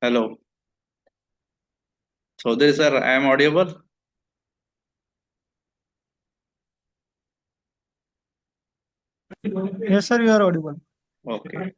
Hello. So this sir, I am audible. Yes, sir, you are audible. Okay.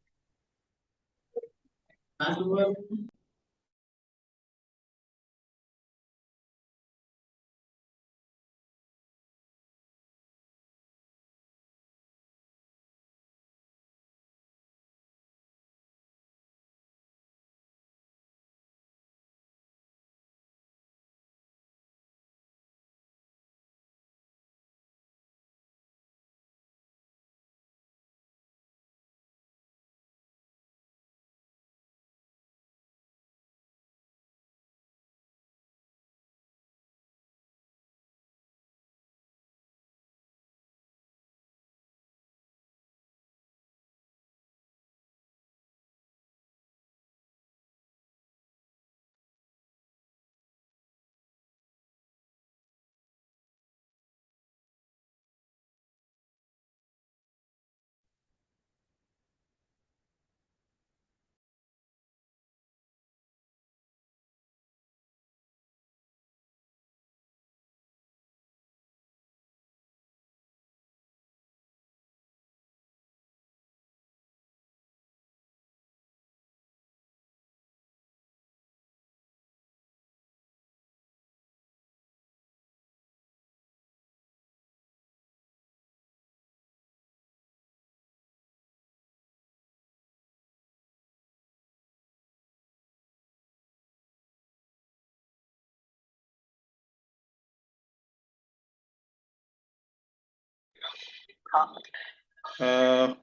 Uh,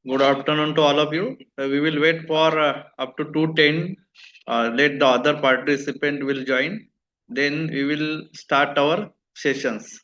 Good afternoon to all of you. We will wait for up to 2:10. Let the other participant will join. Then we will start our sessions.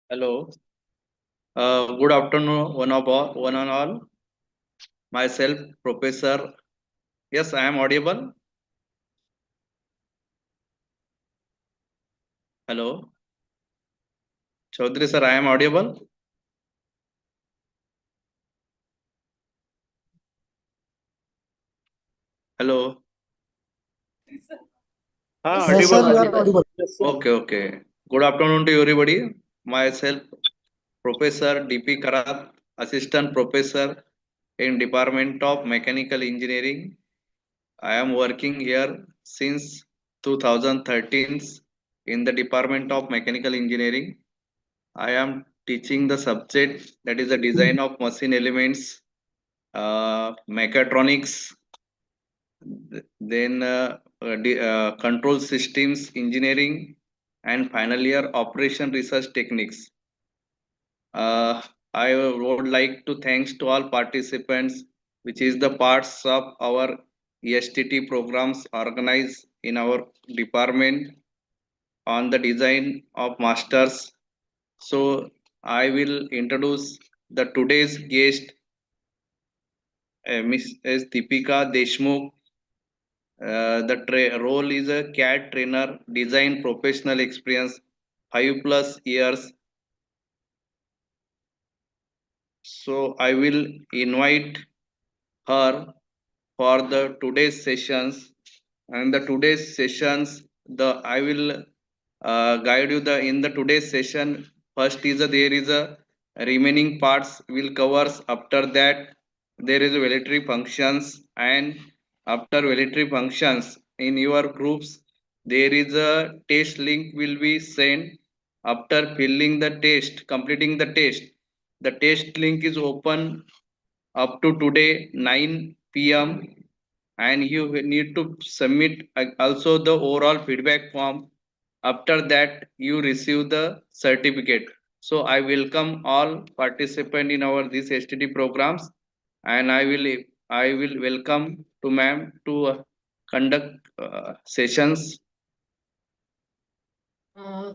Hello. Good afternoon, one and all. Myself, Professor. Yes, I am audible. Hello, Chaudhary sir, I am audible. Hello. Yes, Yes, sir, Audible. you sir. are Audible. audible. Yes, sir. Okay, okay. Good afternoon to everybody. Myself, Professor DP Karat, Assistant Professor in Department of Mechanical Engineering. I am working here since 2013 in the Department of Mechanical Engineering. I am teaching the subject that is the design of machine elements, mechatronics, then control systems engineering, and final year operation research techniques. Uh, I would like to thanks to all participants, which is the parts of our STT programs organized in our department on the design of masters. So I will introduce the today's guest, Miss S. Deepika Deshmukh. The role is a CAD trainer, design professional experience, 5+ years. So I will invite her for the today's sessions. And the today's sessions, the I will guide you the in the today's session. First is there is a remaining parts will covers. After that there is military functions, and after military functions in your groups there is a test link will be sent. After filling the test, completing the test link is open up to today 9 p.m., and you need to submit also the overall feedback form. After that you receive the certificate. So I welcome all participant in our this STD programs, and I will welcome to ma'am to conduct sessions. Uh,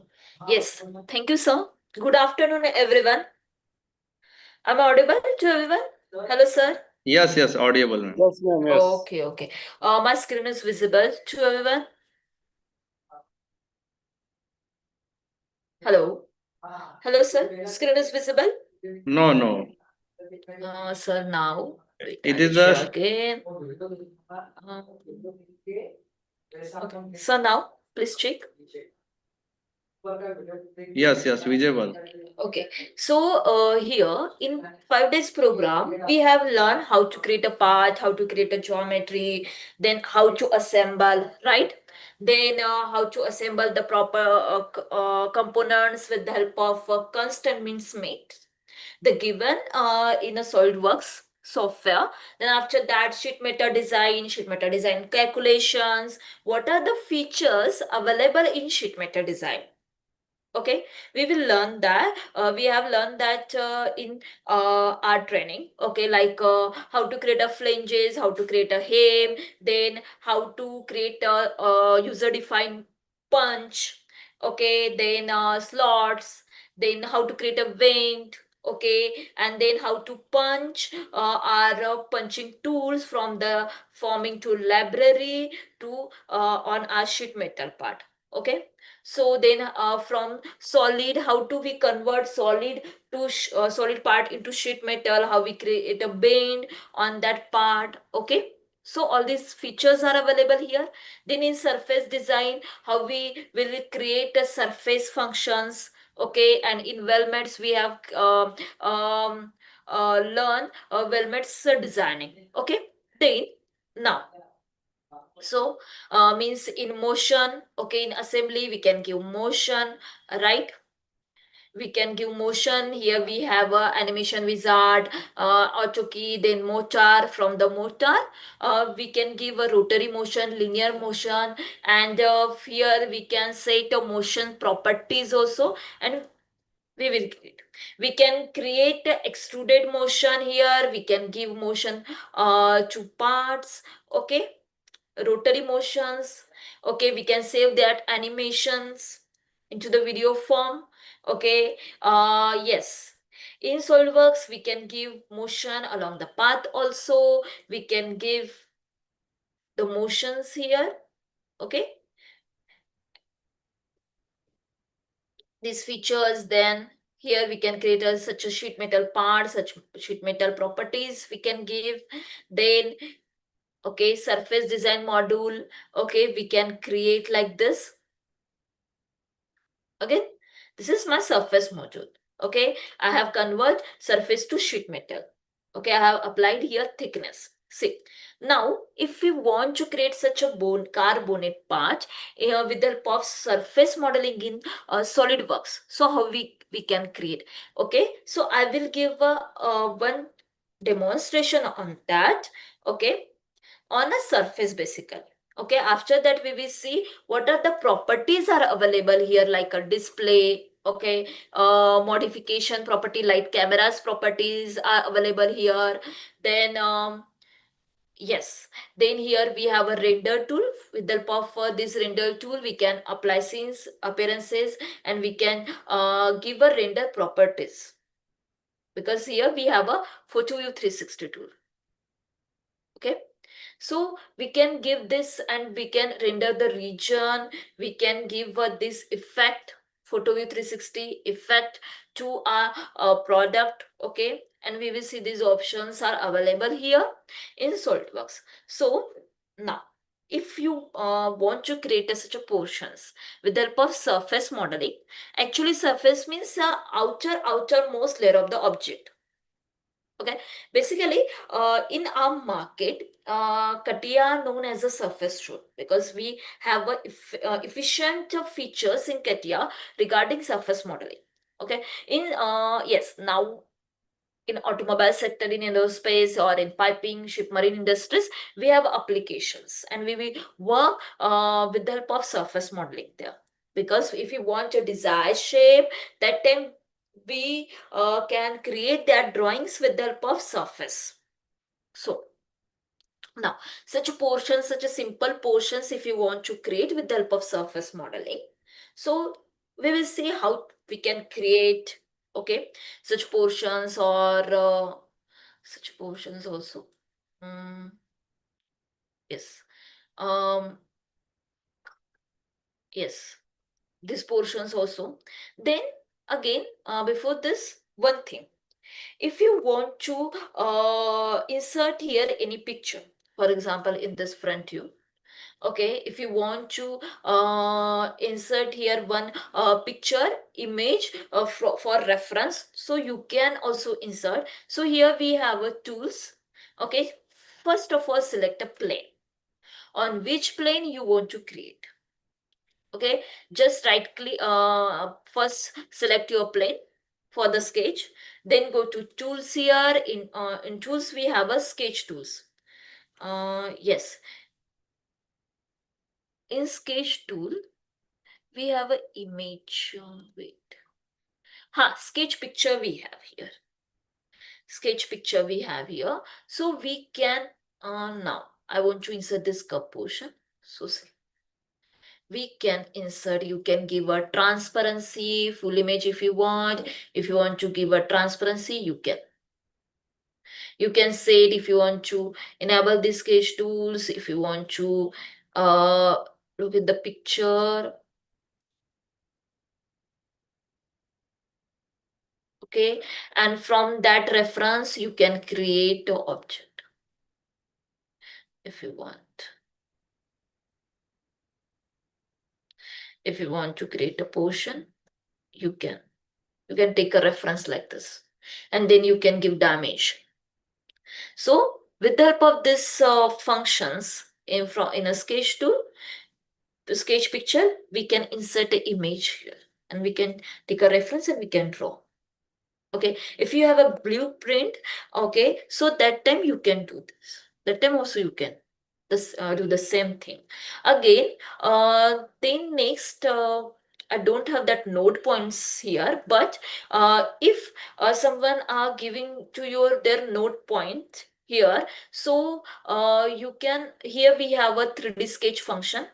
yes, thank you, sir. Good afternoon, everyone. Am I audible to everyone? Hello, sir. Yes, yes, audible ma'am. Yes, ma'am. Yes. Okay, okay. My screen is visible to everyone. Hello. Hello, sir. Screen is visible? No, no, Sir, now. Wait, it I will is share a again. Okay. So now, please check. yes, yes, visible. Okay, so here in 5 days program, we have learned how to create a path, how to create a geometry, then how to assemble, right? Then how to assemble the proper components with the help of constant mincemeat. The given in a SolidWorks software. Then after that, sheet metal design calculations. What are the features available in sheet metal design? Okay, we will learn that. We have learned that in our training. Okay, like how to create a flanges, how to create a hem, then how to create a user defined punch. Okay, then slots, then how to create a vent. Okay, and then how to punch our punching tools from the forming tool library to on our sheet metal part. Okay, so then from solid, how do we convert solid to solid part into sheet metal, how we create a bend on that part. Okay, so all these features are available here. Then in surface design, how we will create a surface functions. Okay, and in weldments we have learn weldments designing. Okay, then now, so means in motion. Okay, in assembly we can give motion, right? We can give motion. Here we have a animation wizard, auto key, then motor. From the motor we can give a rotary motion, linear motion, and here we can set a motion properties also, and we can create a extruded motion. Here we can give motion to parts. Okay, rotary motions. Okay, we can save that animations. into the video form. Okay, yes, in SolidWorks we can give motion along the path also. We can give the motions here. Okay, these features. Then here we can create such a sheet metal part, such sheet metal properties we can give. Then okay, surface design module. Okay, we can create like this. Again, this is my surface module. Okay, I have convert surface to sheet metal. Okay, I have applied here thickness. See, now if we want to create such a car bonnet part with the help of surface modeling in SolidWorks, so how we can create? Okay, so I will give one demonstration on that. Okay, on a surface basically. Okay, after that we will see what are the properties are available here, like a display. Okay, modification property like cameras properties are available here. Then yes, then here we have a render tool. With the help of this render tool we can apply scenes appearances, and we can give a render properties, because here we have a photo view 360 tool. Okay, so we can give this and we can render the region. We can give this effect, photo view 360 effect to our product. Okay, and we will see these options are available here in SolidWorks. So now if you want to create such a portions with the help of surface modeling, actually surface means the outermost layer of the object. Okay, basically, in our market, CATIA are known as a surface tool, because we have efficient features in CATIA regarding surface modeling. Okay, in yes, now in automobile sector, in aerospace, or in piping, ship, marine industries, we have applications, and we will work with the help of surface modeling there. Because if you want a desired shape, that time we can create their drawings with the help of surface. So now such a portion, such a simple portions, if you want to create with the help of surface modeling, so we will see how we can create. Okay, such portions, or such portions also. Yes, um yes, these portions also. Then again, before this, one thing, if you want to insert here any picture, for example in this front view. Okay, if you want to insert here one picture image for reference, so you can also insert. So here we have a tools. Okay, first of all select a plane, on which plane you want to create. Okay, just right click, first select your plane for the sketch, then go to tools. Here in tools we have a sketch tools. Yes, in sketch tool we have a image. Wait, sketch picture we have here. Sketch picture we have here. So we can now I want to insert this curve portion. So we can insert, you can give a transparency full image if you want. If you want to give a transparency, you can say it. If you want to enable the sketch tools, if you want to look at the picture. Okay, and from that reference you can create the object if you want. If you want to create a portion, you can take a reference like this, and then you can give dimension. So with the help of this functions in a sketch tool, the sketch picture, we can insert an image here, and we can take a reference and we can draw. Okay, if you have a blueprint, okay, so that time you can do this. That time also you can do the same thing. Again, then next, I don't have that node points here, but if someone are giving to your their node point here, so you can, here we have a 3D sketch function.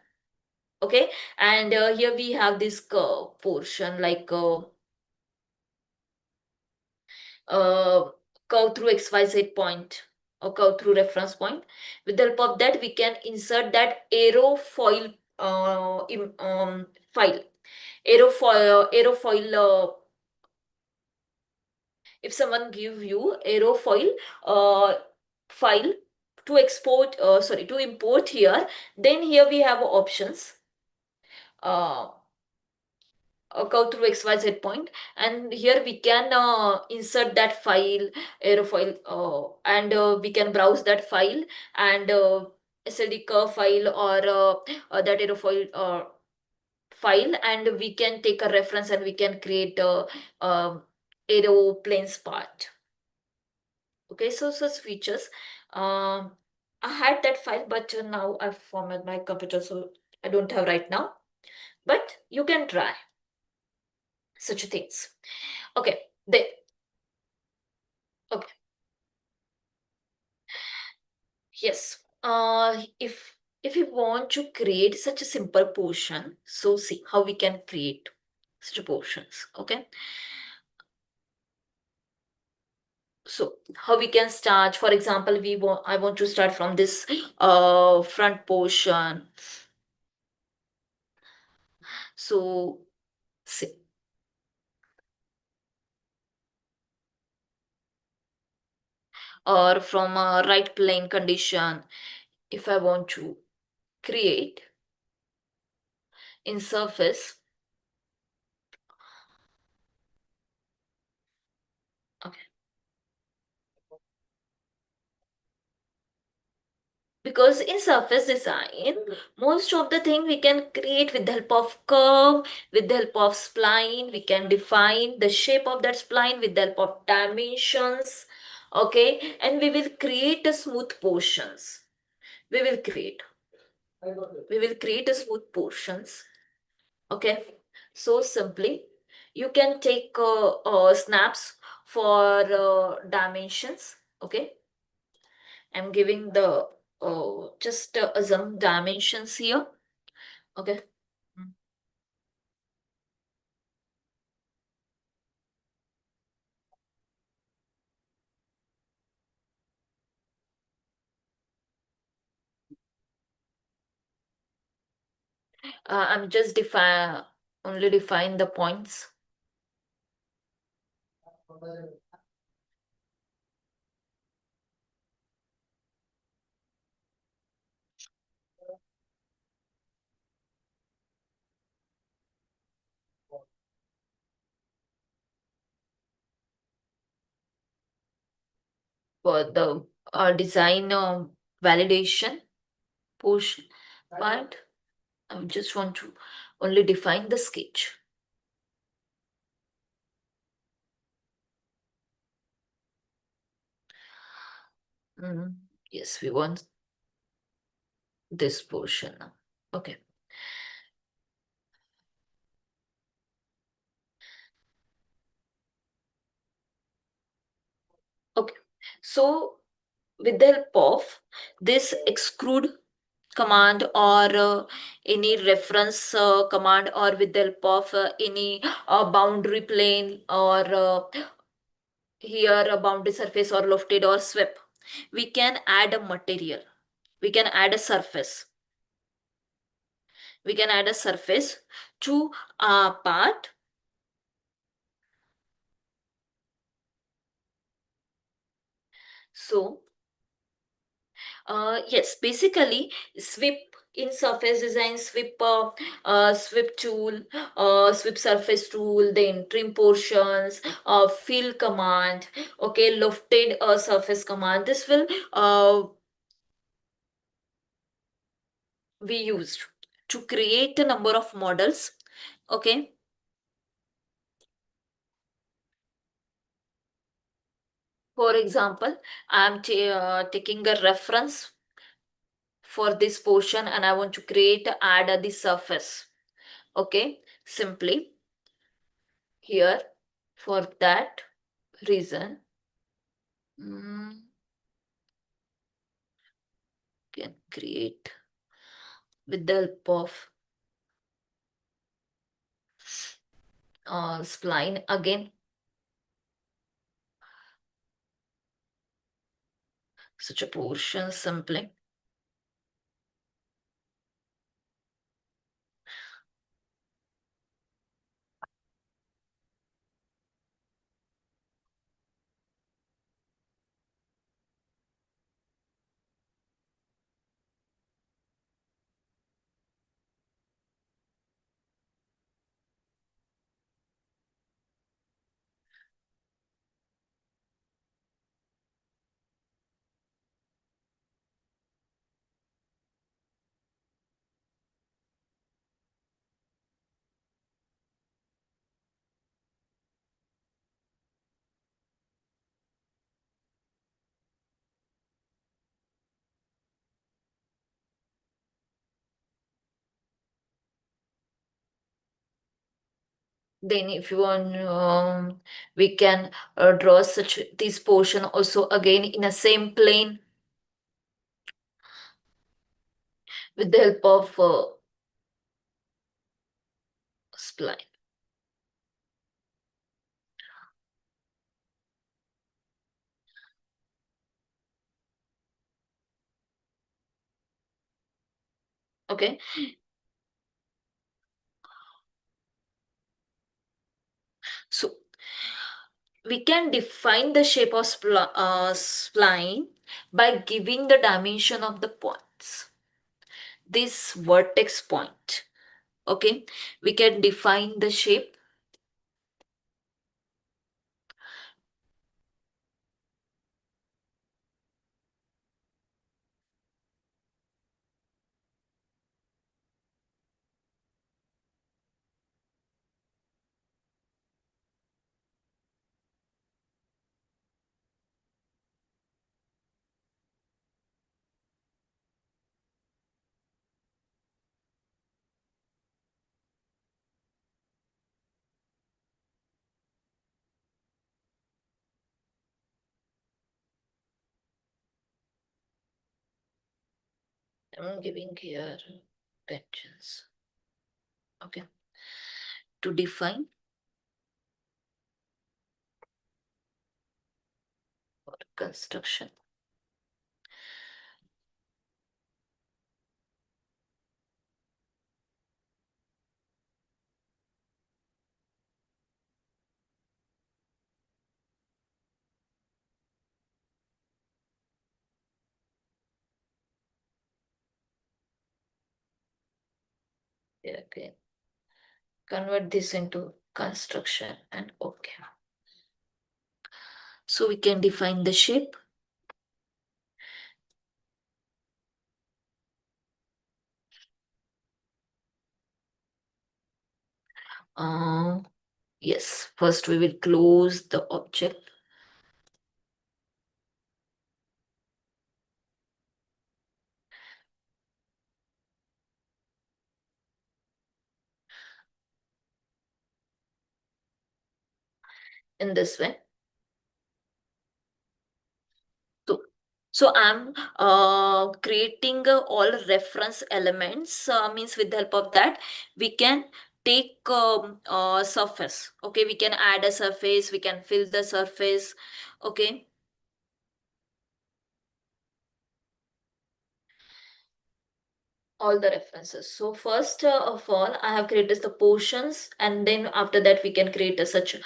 Okay, and here we have this curve portion like uh, curve through xyz point or curve through reference point. With the help of that, we can insert that aerofoil file. Aerofoil. If someone give you aerofoil uh, file to export, sorry, to import here, then here we have options. Uh, Go through XYZ point, and here we can insert that file, aerofoil, and we can browse that file and SLD curve file or that aerofoil file, and we can take a reference and we can create a aeroplanes part. Okay, so such features. I had that file, but now I've formatted my computer, so I don't have right now. But you can try such things. Okay, they okay. Yes. If you want to create such a simple portion, so see how we can create such portions. Okay. So how we can start? For example, I want to start from this front portion. So see, or from a right plane condition, if I want to create in surface. Okay. Because in surface design, most of the thing we can create with the help of curve, with the help of spline. We can define the shape of that spline with the help of dimensions. Okay, and we will create a smooth portions. We will create. We will create a smooth portions. Okay, so simply you can take snaps for dimensions. Okay, I'm giving the just assume dimensions here. Okay. Mm. I'm just define the points. For the design validation portion part. I just want to only define the sketch. Mhm. Yes, we want this portion now. Okay. Okay. So with the help of this extrude command or any reference command, or with the help of any boundary plane or here a boundary surface or lofted or swept, we can add a material, we can add a surface, we can add a surface to a part. So yes, basically sweep in surface design, sweep tool, sweep surface tool, then trim portions, fill command, okay, lofted surface command. This will be used to create a number of models. Okay. For example, I'm taking a reference for this portion and I want to create add the surface. Okay, simply here for that reason, can create with the help of spline again. Such a portion sampling. Then if you want, we can draw such this portion also again in a same plane with the help of spline. Okay. So we can define the shape of spline by giving the dimension of the points. This vertex point. Okay. We can define the shape. I'm giving here dimensions. Okay. To define for construction. Yeah, okay. Convert this into construction and okay. So we can define the shape. Uh, yes, first we will close the object. In this way. So, so I'm creating all reference elements. Means with the help of that, we can take surface. Okay, we can add a surface. We can fill the surface. Okay. All the references. So first of all, I have created the portions, and then after that we can create a such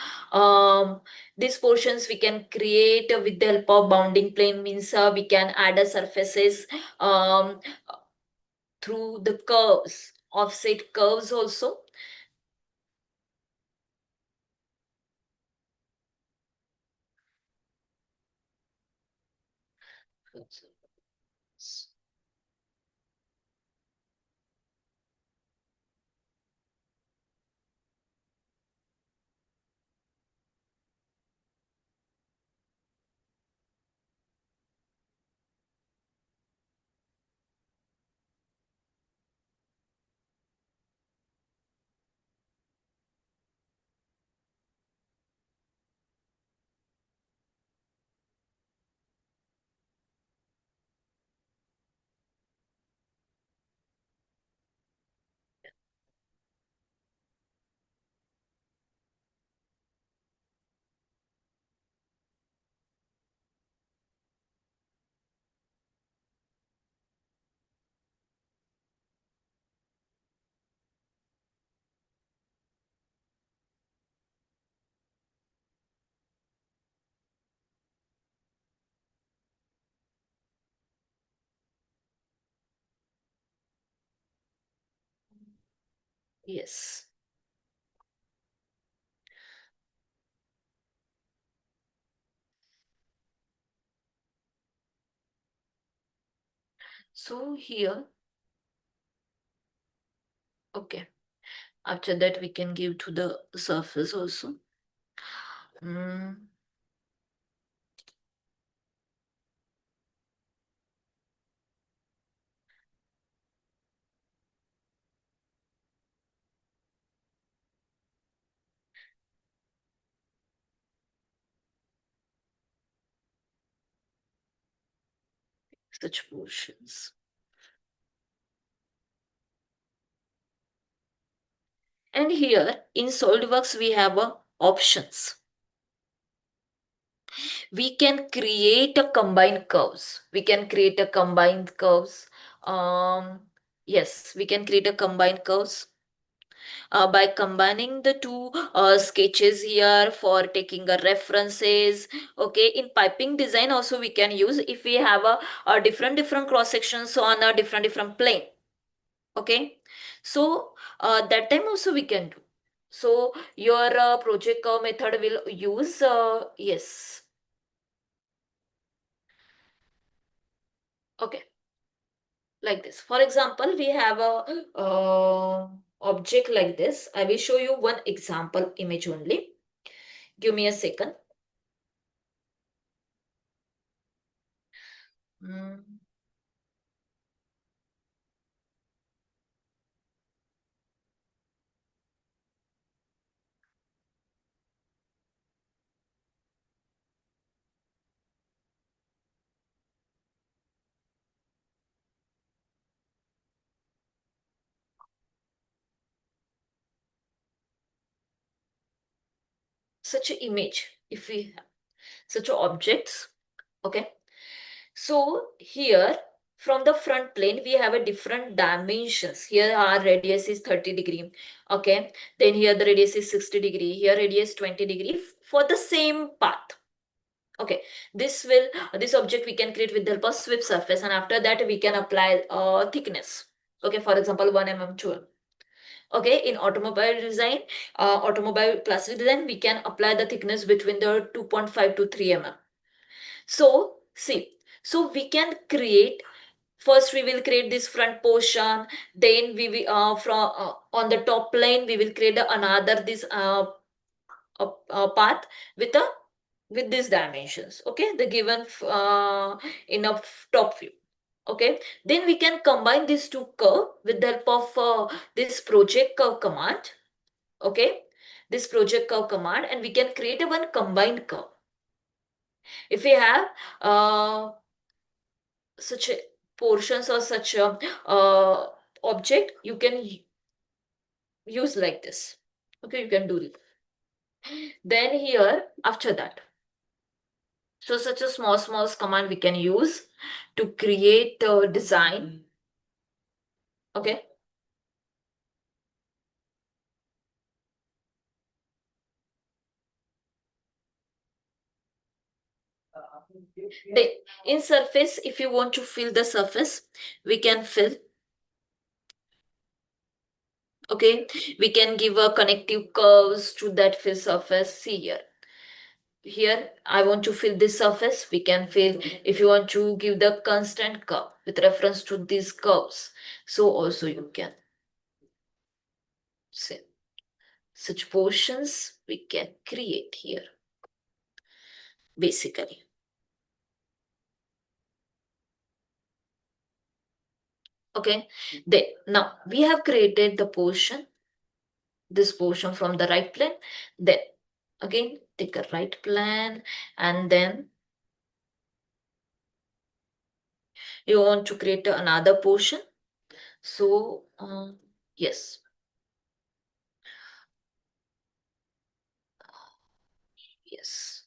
these portions we can create with the help of bounding plane. Means we can add a surfaces um through the curves, offset curves also. Yes. So here, okay. After that, we can give to the surface also. Mm, such portions. And here in SolidWorks, we have options. We can create a combined curves. We can create a combined curves. Yes, we can create a combined curves by combining the two sketches here for taking a references. Okay, in piping design also we can use if we have a different cross sections on a different plane. Okay, so that time also we can do. So your project curve method will use yes. Okay, like this. For example, we have a object like this. I will show you one example image only. Give me a second. Mm, such an image, if we have such a objects. Okay, so here from the front plane we have a different dimensions. Here our radius is 30 degree. Okay, then here the radius is 60 degree, here radius 20 degree for the same path. Okay, this object we can create with the help of sweep surface, and after that we can apply thickness. Okay, for example 1 mm 2 mm. Okay, in automobile design, automobile plastic design, we can apply the thickness between the 2.5 to 3 mm. So see, so we can create, first we will create this front portion, then we will from on the top plane we will create another this path with a with these dimensions. Okay, the given in a top view. Okay, then we can combine these two curve with the help of this project curve command. Okay, this project curve command, and we can create a one combined curve. If we have such a portions or such a object, you can use like this. Okay, you can do it. Then here after that, so such a small command we can use to create a design. Okay, the in surface, if you want to fill the surface, we can fill. Okay, we can give a connective curves to that fill surface. See here, here I want to fill this surface, we can fill. If you want to give the constant curve with reference to these curves, so also you can say such portions we can create here basically. Okay, then now we have created the portion, this portion from the right plane. Then again take a right plan, and then you want to create another portion. So yes, yes.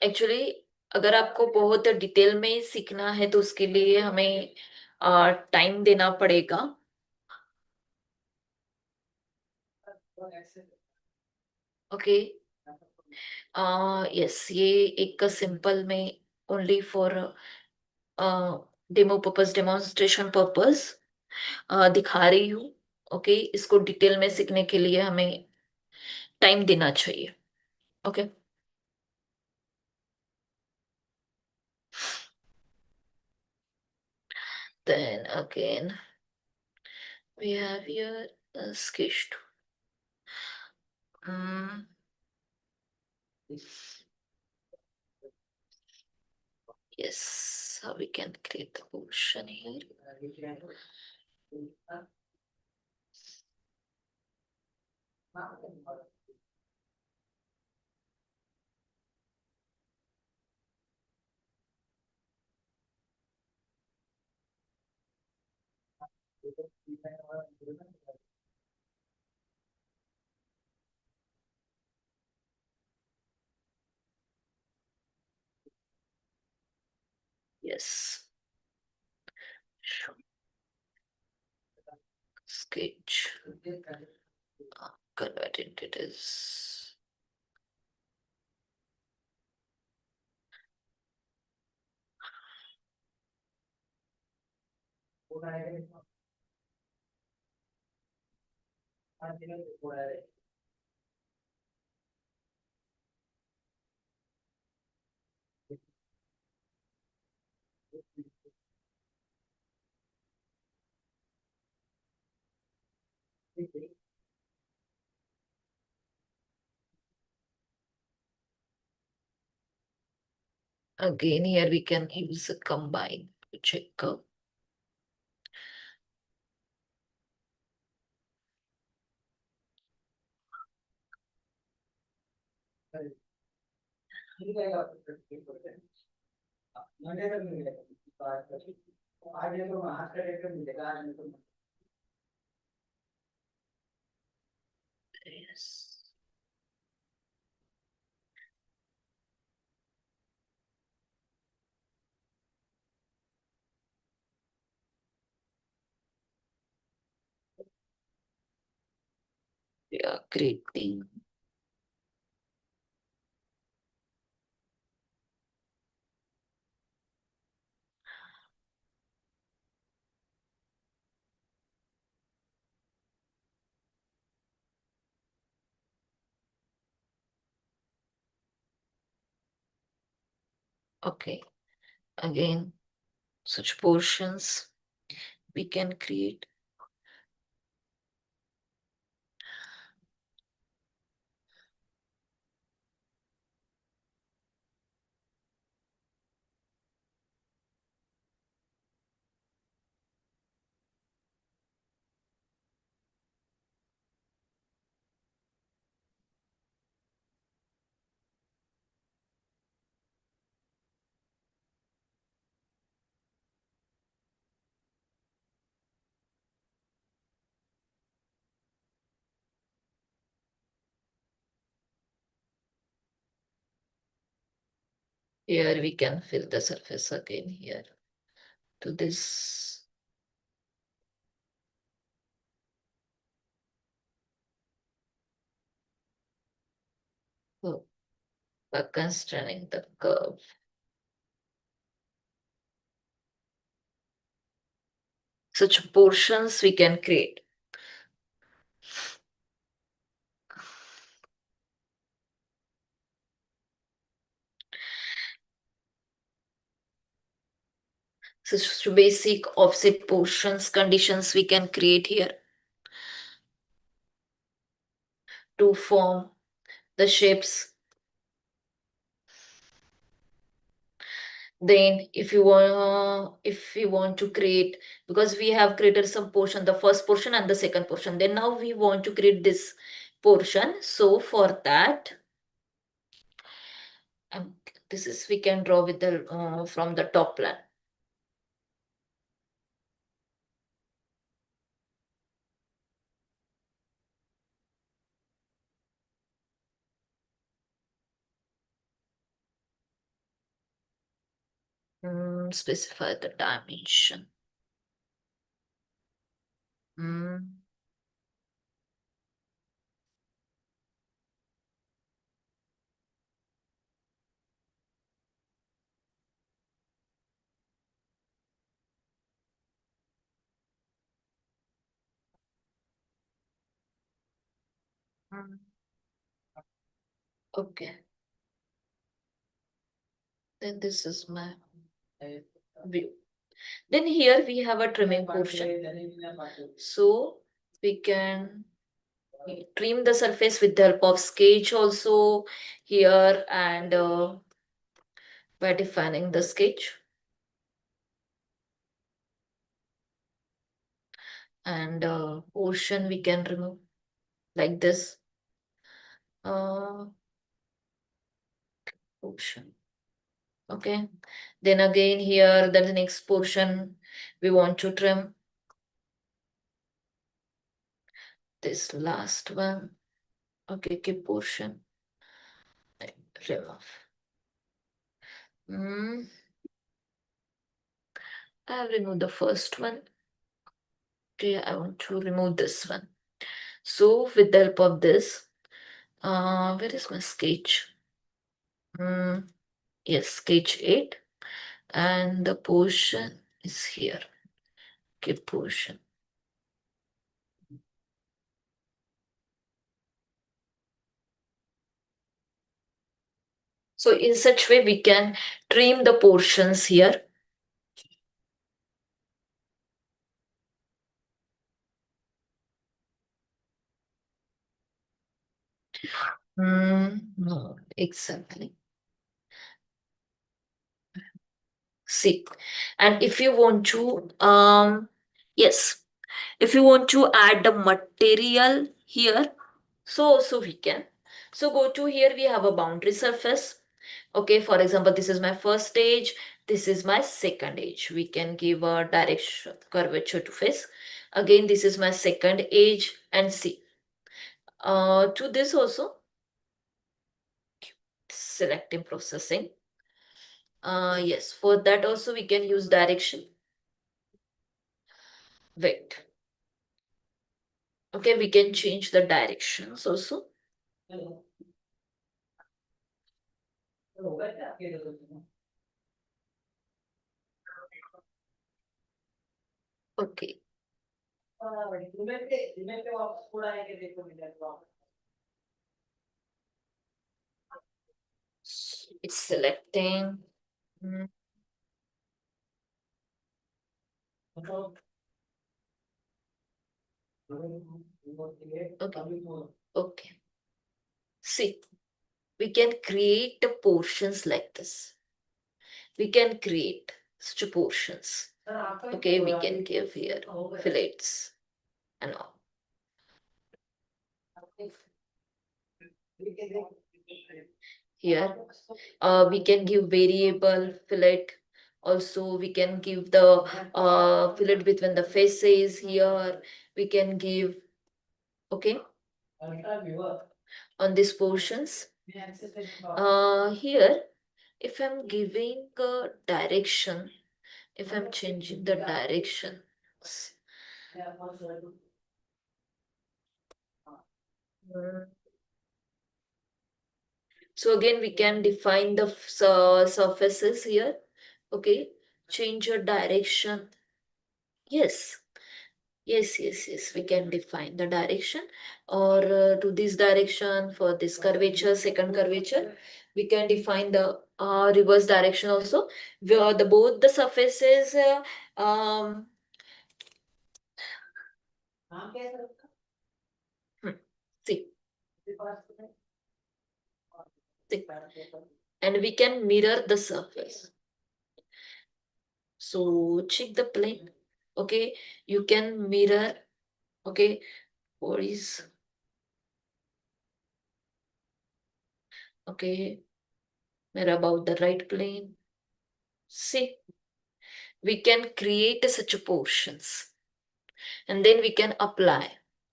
Actually अगर आपको बहुत detail में सीखना है तो उसके लिए हमें टाइम देना पड़ेगा। ओके। यस, ये एक सिंपल में only for demo purpose, demonstration purpose दिखा रही हूँ। ओके, इसको डिटेल में सीखने के लिए हमें टाइम देना चाहिए। Okay. Then again, we have here a sketch. Mm, yes, so we can create the portion here. Yes, sketch. Convert it is. Again, here we can use a combine to check out. Yes. We are creating. Okay. Again, such portions we can create. Here we can fill the surface again here to this. Oh, by constraining the curve. Such portions we can create. Such basic offset portions conditions we can create here to form the shapes. Then if you want to create, because we have created some portion, the first portion and the second portion, then now we want to create this portion. So for that, this is we can draw with the from the top plan. Specify the dimension. Okay. Then this is my view. Then here we have a trimming portion. So we can trim the surface with the help of sketch also here, and by defining the sketch. And portion we can remove like this. Portion. Okay. Then again here, the next portion we want to trim. This last one. Okay, keep portion. Remove. I have removed the first one. Okay, I want to remove this one. So with the help of this, where is my sketch? Yes, sketch 8. And the portion is here. Okay, portion. So in such way, we can trim the portions here. No, exactly. See, and if you want to, yes, if you want to add the material here, so also we can. So go to here, we have a boundary surface. Okay, for example, this is my first edge, this is my second edge. We can give a direction curvature to face. Again, this is my second edge, and see. To this also, selective processing. Yes, for that also we can use direction. Wait. Okay, we can change the directions also. Okay. It's selecting. Okay. Okay. See, we can create the portions like this. We can create such portions. Okay, we can give here fillets and all. Here, we can give variable fillet. Also, we can give the fillet between the faces here. We can give, okay, on these portions. Here, if I'm giving a direction, if I'm changing the direction, so again, we can define the surfaces here. Okay, change your direction. Yes, yes. We can define the direction, or to this direction for this curvature, second curvature. We can define the reverse direction also, where the both the surfaces. See, see, and we can mirror the surface. So check the plane. Okay, you can mirror. Okay, what is, okay, mirror about the right plane. See, we can create such a portions, and then we can apply,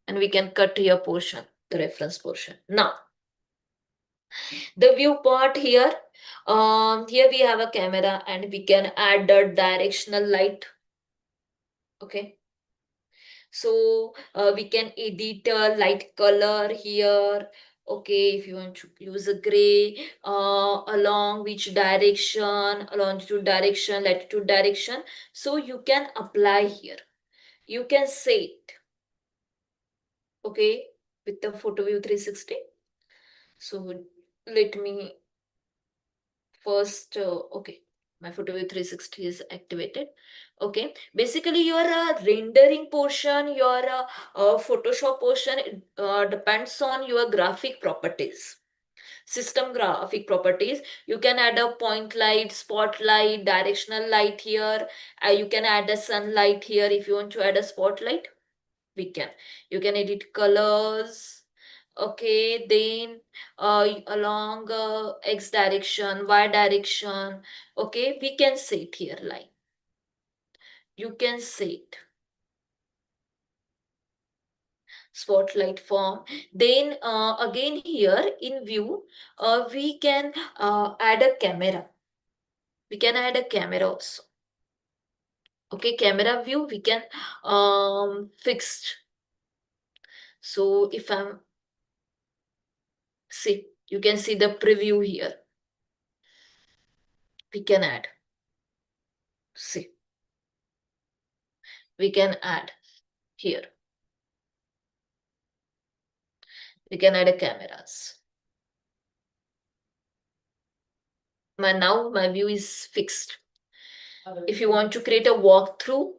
and we can cut here portion, the reference portion. Now, the view part here, Here we have a camera and we can add the directional light. Okay. So we can edit a light color here. Okay, if you want to use a gray, along which direction, longitude direction, latitude direction. So you can apply here. You can set, okay, with the photo view 360. So let me first, okay, my photo view 360 is activated. Okay, basically your rendering portion, your Photoshop portion, depends on your graphic properties, system graphic properties. You can add a point light, spotlight, directional light here. You can add a sunlight here if you want to add a spotlight. We can. You can edit colors. Okay, then along x direction, y direction. Okay, we can set here like you can set spotlight form. Then again here in view, we can add a camera. We can add a camera also. Okay, camera view we can fixed. So if I'm see, you can see the preview here. We can add. See, we can add here. We can add a cameras. Now my view is fixed. If you want to create a walkthrough,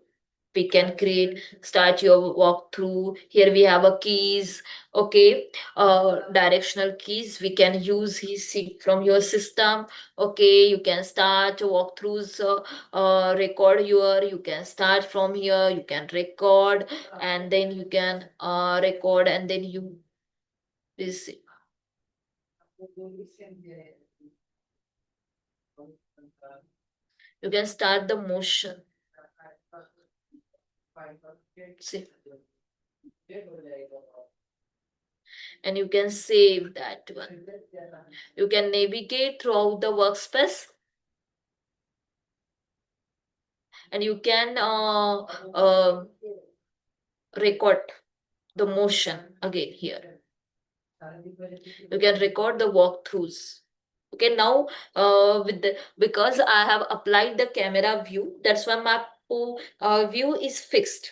we can create, start your walkthrough. Here we have a keys, okay, directional keys. We can use his from your system. Okay, you can start walkthroughs, record you can start from here, you can record, and then you can record, and then you this. You can start the motion. See. And you can save that one. You can navigate throughout the workspace. And you can record the motion again here. You can record the walkthroughs. Okay, now with the because I have applied the camera view, that's why my view is fixed.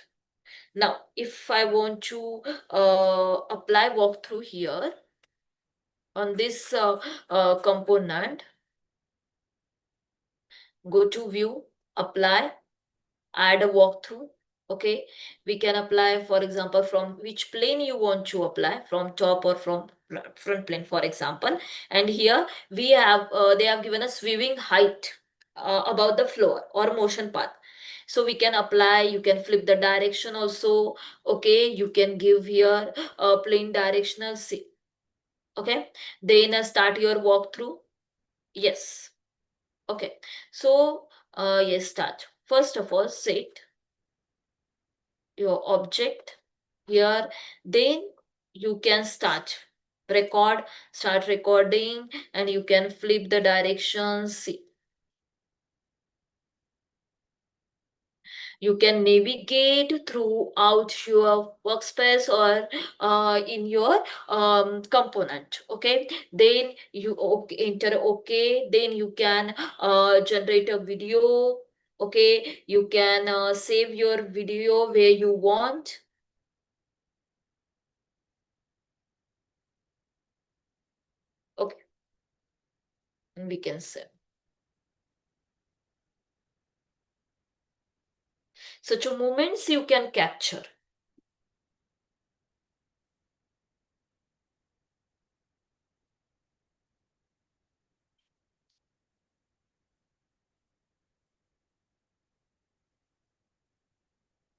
Now, if I want to apply walkthrough here on this component, go to view, apply, add a walkthrough. Okay, we can apply, for example, from which plane you want to apply, from top or from front plane, for example. And here we have they have given us viewing height about the floor or motion path. So we can apply, you can flip the direction also. Okay, you can give here plane directional see. Okay, then start your walkthrough. Yes. Okay, so yes, start. First of all, set your object here, then you can start start recording, and you can flip the directions. See, you can navigate throughout your workspace or in your component. Okay, then you enter okay, then you can generate a video. Okay, you can save your video where you want. Okay, and we can save. Such a moments you can capture.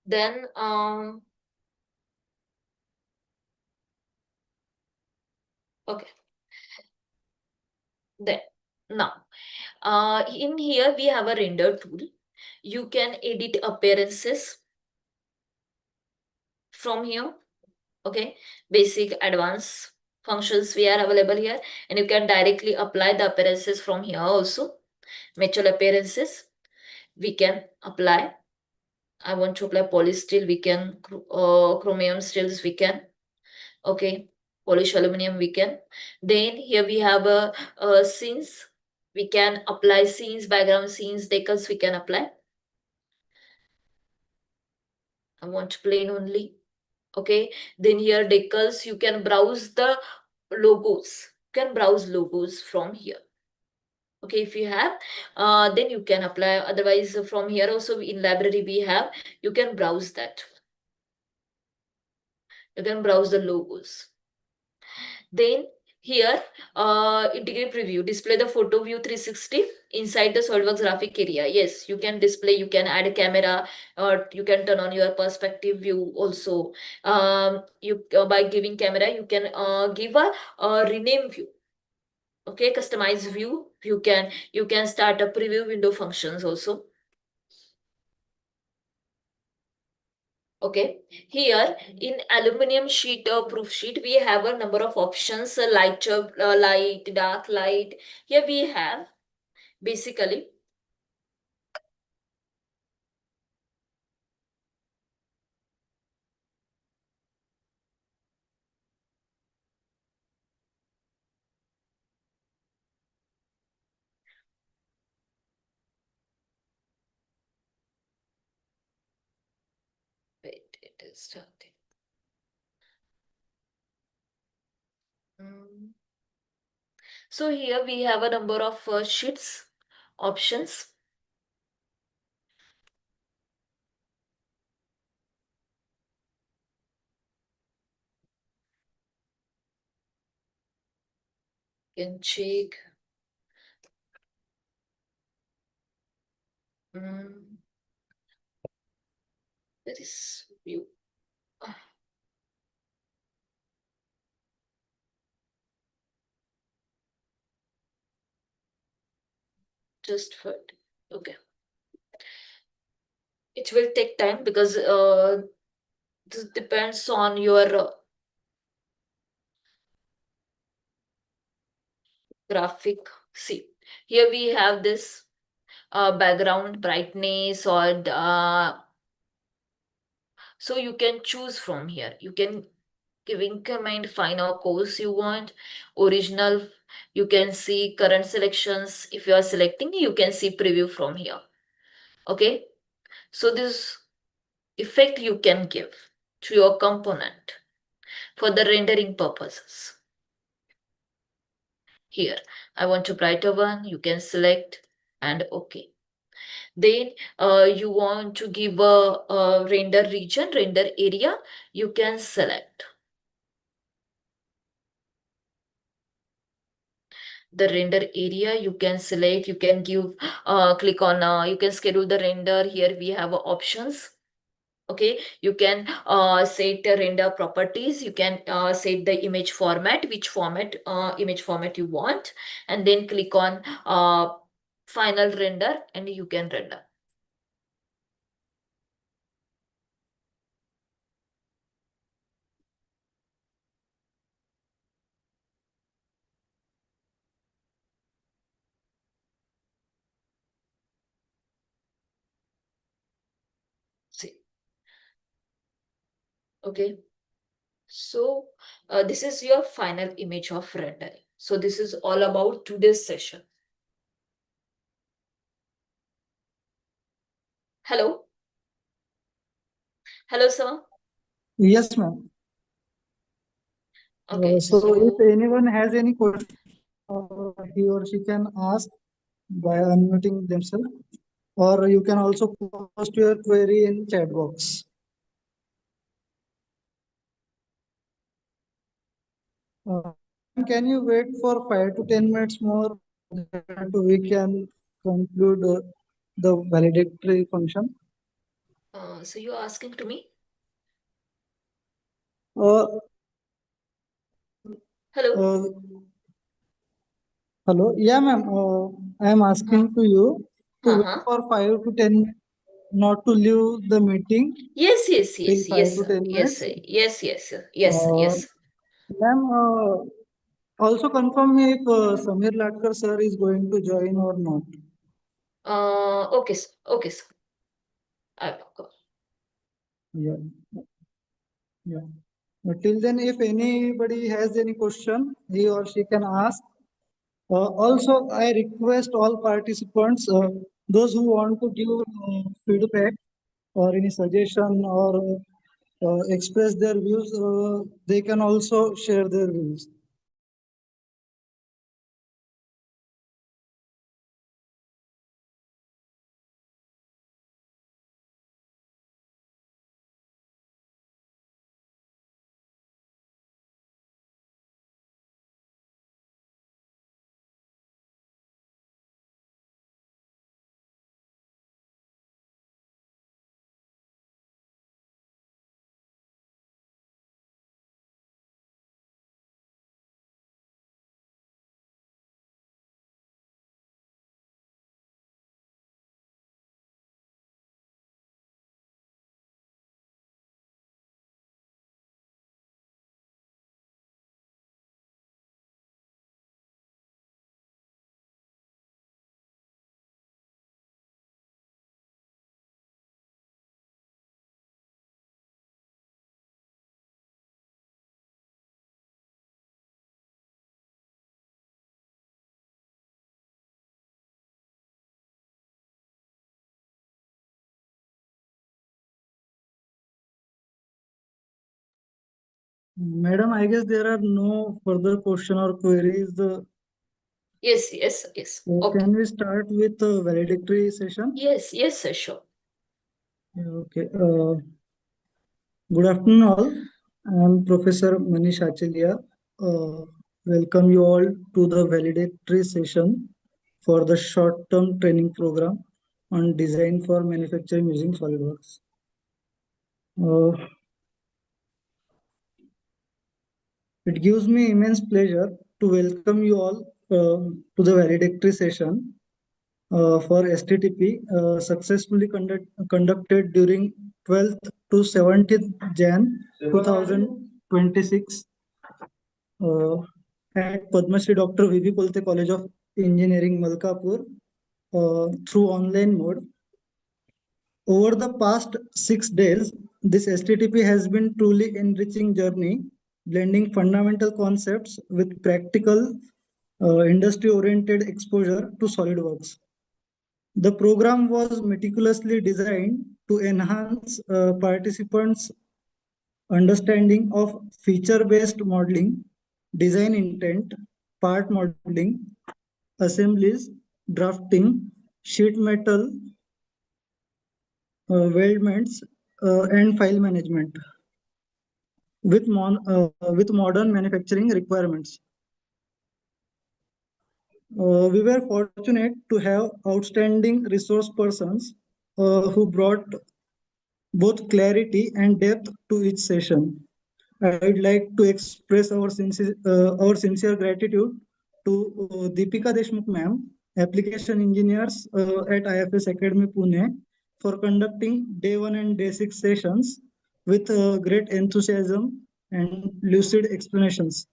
Then okay, then now in here we have a render tool. You can edit appearances from here. Okay, basic, advanced. functions we are available here, and you can directly apply the appearances from here also. Metal appearances we can apply. I want to apply polystyrene, we can chromium steels, we can. Okay, polish aluminum, we can. Then here we have a scenes, we can apply scenes, background scenes, decals we can apply. I want plain only. Okay, then here decals, you can browse the logos, you can browse logos from here. Okay, if you have, then you can apply. Otherwise, from here also in library we have, you can browse that. You can browse the logos. Then here, integrate preview, display the photo view 360 inside the SOLIDWORKS graphic area. Yes, you can display, you can add a camera, or you can turn on your perspective view also. You by giving camera, you can give a rename view. Okay, customize view. You can start a preview window functions also. Okay, here in aluminum sheet or proof sheet, we have a number of options, light, dark light. Here we have basically wait, it is starting. Mm. So here we have a number of sheets options. You can check. Mm. There is view. Just for okay. It will take time because this depends on your graphic. See, here we have this background brightness or so you can choose from here. You can giving command find a course you want, original. You can see current selections. If you are selecting, you can see preview from here. Okay, so this effect you can give to your component for the rendering purposes. Here, I want a brighter one. You can select and okay. Then you want to give a render region, render area, you can select. The render area you can select, you can give, click on, you can schedule the render. Here we have options. Okay, you can set the render properties, you can set the image format, which format, image format you want, and then click on final render and you can render. See, okay. So this is your final image of rendering. So this is all about today's session. Hello. Hello, sir. Yes, ma'am. Okay. So if anyone has any question, he or she can ask by unmuting themselves, or you can also post your query in chat box. Can you wait for 5 to 10 minutes more that we can conclude the validatory function? So you're asking to me? Uh, Hello. Hello. Yeah, ma'am. I am asking to you to wait for 5 to 10 minutes, not to leave the meeting. Yes, yes, yes, Till 5 yes, to sir. 10 Yes, minutes. sir. Yes, yes, sir. Yes, Uh, yes. Ma'am, also confirm me if Samir Latkar sir is going to join or not. Okay, sir. Okay, sir. I will go. Yeah, yeah. But till then, if anybody has any question, he or she can ask. Also, I request all participants, those who want to give feedback or any suggestion or express their views, they can also share their views. Madam, I guess there are no further question or queries. Yes, yes, yes. So Okay. can we start with the valedictory session? Yes, yes, sir, sure. Okay. Good afternoon, all. I am Professor Manish Achalia. Welcome you all to the valedictory session for the short-term training program on design for manufacturing using SolidWorks. It gives me immense pleasure to welcome you all to the valedictory session for STTP successfully conducted during 12th to 17th Jan 2026 at Padma Shri Dr. V.V. Kolte College of Engineering, Malkapur through online mode. Over the past 6 days, this STTP has been truly enriching journey, blending fundamental concepts with practical, industry-oriented exposure to SolidWorks. The program was meticulously designed to enhance participants' understanding of feature-based modeling, design intent, part modeling, assemblies, drafting, sheet metal, weldments, and file management with modern manufacturing requirements. We were fortunate to have outstanding resource persons who brought both clarity and depth to each session. I'd like to express our sincere gratitude to Deepika Deshmukh ma'am, application engineers at IFS Academy Pune, for conducting day 1 and day 6 sessions with great enthusiasm and lucid explanations,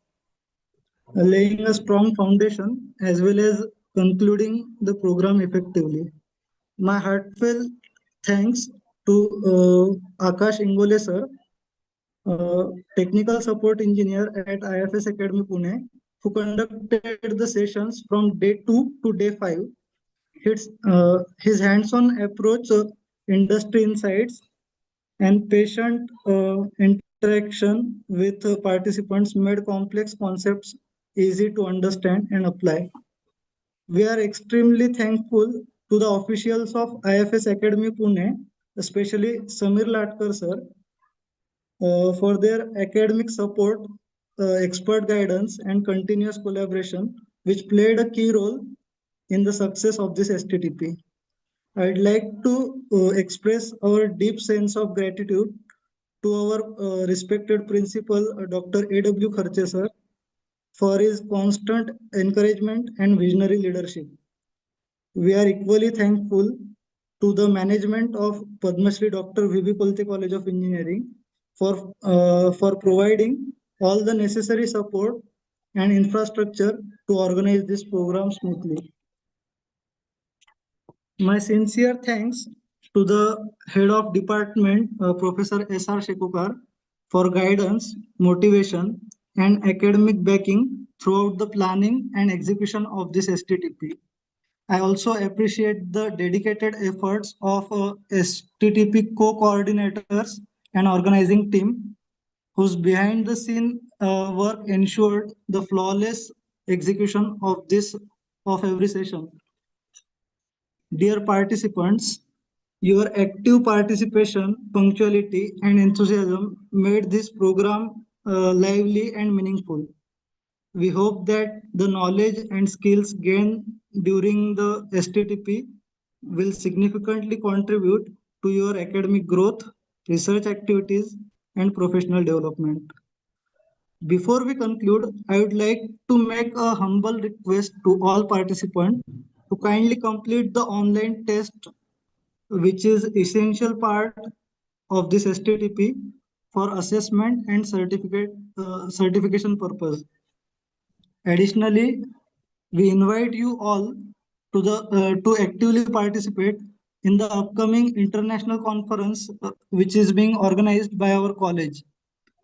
laying a strong foundation as well as concluding the program effectively. My heartfelt thanks to Akash Ingole sir, technical support engineer at IFS Academy Pune, who conducted the sessions from day 2 to day 5. His hands-on approach, industry insights, and patient interaction with participants made complex concepts easy to understand and apply. We are extremely thankful to the officials of IFS Academy Pune, especially Samir Latkar sir, for their academic support, expert guidance, and continuous collaboration, which played a key role in the success of this STTP. I'd like to express our deep sense of gratitude to our respected principal, Dr. A.W. Kharche sir, for his constant encouragement and visionary leadership. We are equally thankful to the management of Padma Shri Dr. V.V. Kolte College of Engineering for providing all the necessary support and infrastructure to organize this program smoothly. My sincere thanks to the head of department, Professor S.R. Shekukar, for guidance, motivation, and academic backing throughout the planning and execution of this STTP. I also appreciate the dedicated efforts of STTP co-coordinators and organizing team whose behind the scene work ensured the flawless execution of every session. Dear participants, your active participation, punctuality, and enthusiasm made this program lively and meaningful. We hope that the knowledge and skills gained during the STTP will significantly contribute to your academic growth, research activities, and professional development. Before we conclude, I would like to make a humble request to all participants to kindly complete the online test, which is essential part of this STTP for assessment and certification purpose. Additionally, we invite you all to actively participate in the upcoming international conference, which is being organized by our college.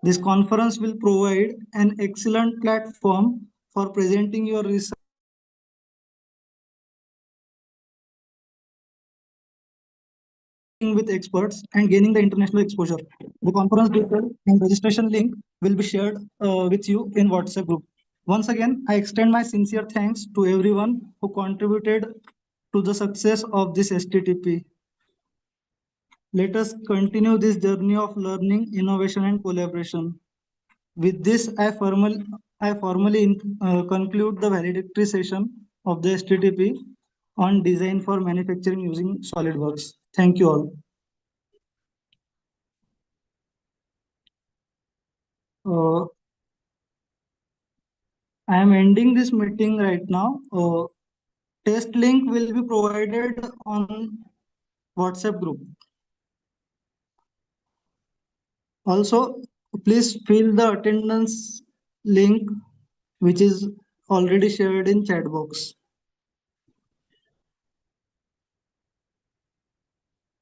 This conference will provide an excellent platform for presenting your research, networking with experts, and gaining the international exposure. The conference detail and registration link will be shared with you in WhatsApp group. Once again, I extend my sincere thanks to everyone who contributed to the success of this STTP. Let us continue this journey of learning, innovation, and collaboration. With this, I formally conclude the valedictory session of the STTP on design for manufacturing using SolidWorks. Thank you all. I am ending this meeting right now. Test link will be provided on WhatsApp group. Also, please fill the attendance link, which is already shared in chat box.